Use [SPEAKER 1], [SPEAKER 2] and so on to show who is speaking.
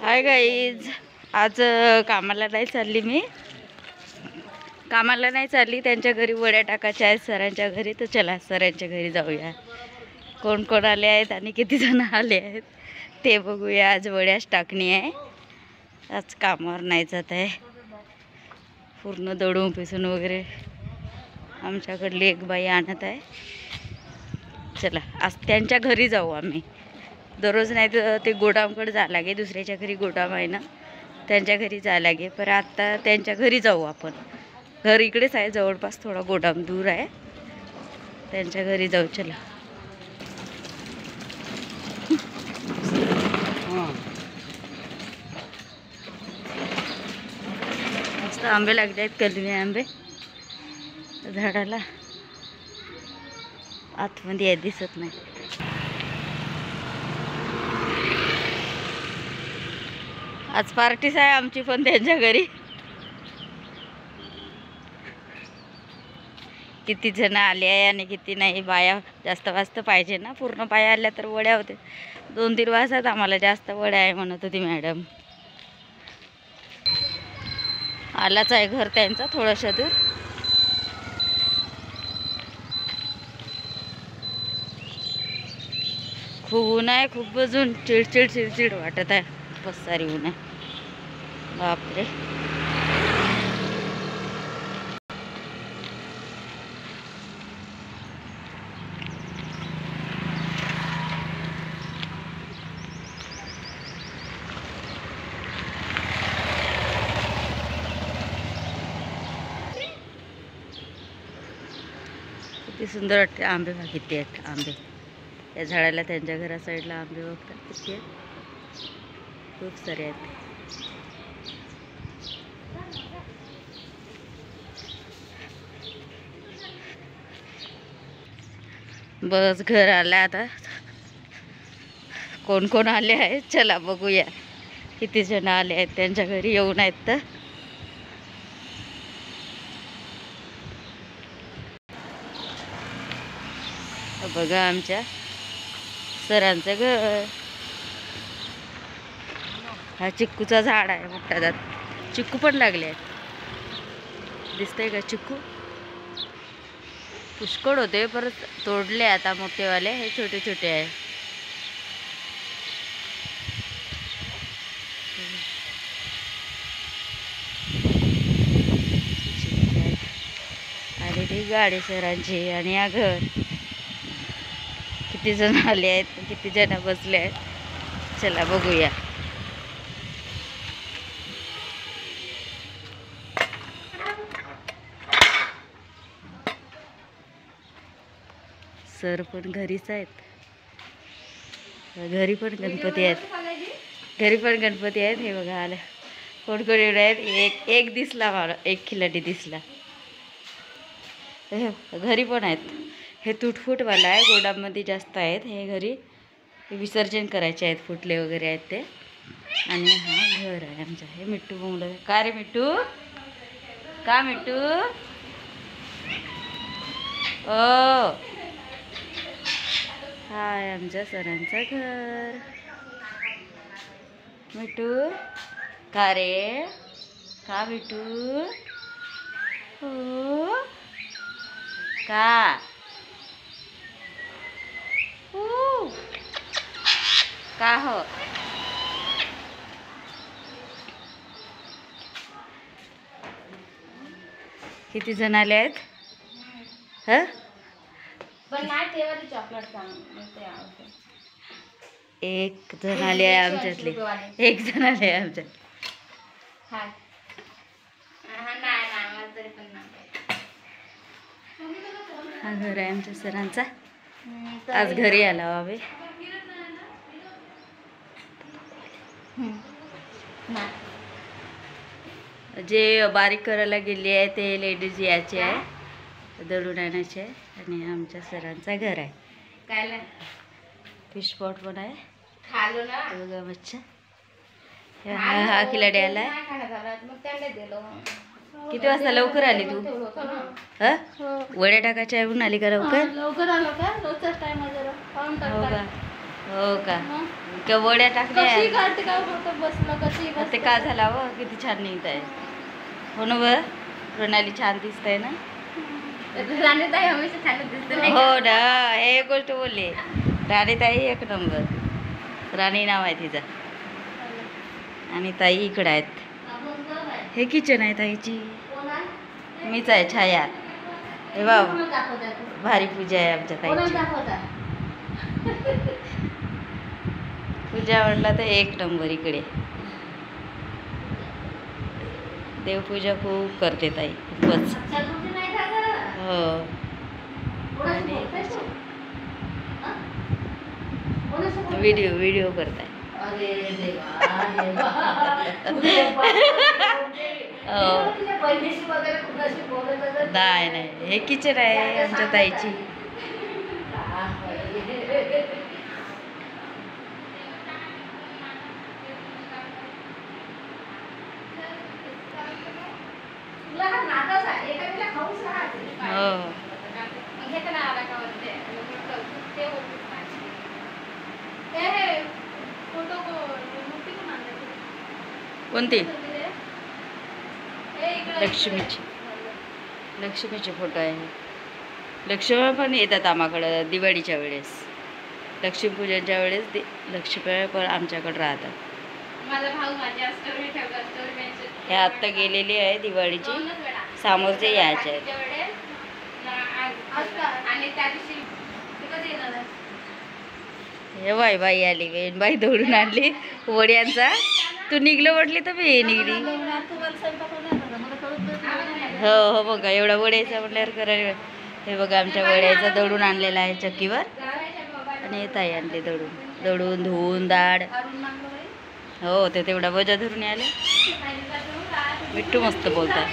[SPEAKER 1] Hi guys, आज कामाला नाही चालली मी. कामाला नाही चालली, त्यांच्या घरी वड्या टाकायच्या आहेत सरांच्या घरी. तर चला सरांच्या घरी जाऊया. कोण कोण आले आहेत आणि किती जण आले आहेत ते बघूया. आज वड्याच टाकणी आहे, आज कामावर नाही जात आहे. पूर्ण दळून पिसून वगैरे आमच्याकडली एक बाई आणत आहे. चला आज त्यांच्या घरी जाऊ आम्ही. दररोज नाही तर ते गोडामकडे जायला लागे, दुसऱ्याच्या घरी गोडाम आहे ना, त्यांच्या घरी जायला लागे. पर आता त्यांच्या घरी जाऊ आपण. घर इकडेच आहे जवळपास, थोडा गोडाम दूर आहे. त्यांच्या घरी जाऊ. चला मस्त आंबे लागले आहेत, कलमी आंबे झाडाला. आतमध्ये दिसत नाही. आज पार्टीच आहे आमची पण त्यांच्या घरी. किती जण आले आहे आणि किती नाही. बाया जास्त वाजता पाहिजे ना, पूर्ण बाया आल्या तर वड्या होते. 2-3 वाजतात आम्हाला. जास्त वड्या आहे म्हणत होती मॅडम. आलाच आहे घर त्यांचा थोडंसं दूर. खूप ऊन आहे, खूप अजून चिडचिड चिडचिड वाटत आहे. खूपच सारी ऊन आहे, बापरे. किती सुंदर वाटते. आंबे बघा किती आहेत आंबे या झाडाला. त्यांच्या घरा साईडला आंबे बघतात किती आहेत, खूप सारे आहेत. बस घर आलं आता. कोण कोण आले आहेत चला बघूया. किती जण आले आहेत त्यांच्या घरी, येऊन आहेत तर. बघा आमच्या सरांचं घर. हा चिक्कूचा झाड आहे मोठा. जात चिक्कू पण लागले आहेत, दिसतंय का चिक्कू. पुष्कळ होते परत तोडले आता मोठेवाले. हे छोटे छोटे आहे. आणि ती गाडी सरांची. आणि या घर किती जण आले आहेत, किती जण बसले आहेत चला बघूया. सर पण घरीच आहेत. घरी पण गणपती आहेत, घरी पण गणपती आहेत. हे बघा आलं. कोण कोण एवढे आहेत. एक दिसला मला, एक खिलाडी दिसला. घरी पण आहेत. हे तुटफुटवाला आहे, गोडामध्ये जास्त आहेत. हे घरी विसर्जन करायचे आहेत, फुटले वगैरे आहेत ते. आणि हा घर आहे आमचा. हे मिट्टू बोंबलं. का रे मिट्टू, का मिट्टू. ओ हा आहे आमच्या सरांचं घर. मिट्टू का रे, का मिट्टू. हो का, का हो. किती जण आले आहेत. ह एक जण आले आहे आमच्यातले. एक जण आले आहे आमच्यात. हा घर आहे आमच्या सरांचा. आज घरी आला बाबे. जे बारीक करायला गेली आहे ते लेडीज याचे आहे, दळून आणायचे आहे. आणि आमच्या सरांचा घर आहे. काय फिश पॉट पण आहे. बघा मच्छा. हा खिलाडी आलाय. किती वाजता लवकर आली तू? हा वड्या टाकायच्या येऊन आली का लवकर?
[SPEAKER 2] लवकर आलो का? रोजचाच टाइम आहे जरा.
[SPEAKER 1] हो का? हो का? का वड्या टाकल्या?
[SPEAKER 2] कशी काढते का फक्त बसलं कशी बस.
[SPEAKER 1] ते का झाला व किती छान निघत आहे. हो ना व प्रणाली छान दिसत आहे ना.
[SPEAKER 2] राणीताई हमेशा छान दिसते.
[SPEAKER 1] हो ना हे गोष्ट बोलली. राणीताई एक नंबर. राणी नाव आहे तिचं. आणि ताई इकडे आहेत. हे किचन आहे ताईची. मीच आहे छाया. हे बाब भारी पूजा आहे आमच्या ताईची. पूजा म्हटलं तर एक नंबर इकडे. देवपूजा खूप करते ताई खूपच. हो व्हिडिओ करताय. नाही नाही हे किचन आहे आमच्या ताईची. कोणती? लक्ष्मीचे फोटो आहे. लक्ष्मी पण येतात आम्हाकडं दिवाळीच्या वेळेस. लक्ष्मीपूजनच्या वेळेस लक्ष्मी पण आमच्याकडं राहतात. हे आत्ता गेलेली आहे दिवाळीची. समोरचे यायचे आहेत. हे बाई आली वेण बाई दौडून आणली वड्यांचा. तू निघलं म्हटली तर मी निघली. हो हो बघा एवढा वड्याचा म्हटल्यावर करायला. हे बघा आमच्या वड्याचा दळून आणलेला आहे चक्कीवर. आणि हे ताई आणले दळून धुवून डाळ. हो ते तेवढा वजा धरून आले. मिठ्ठू मस्त बोलतात.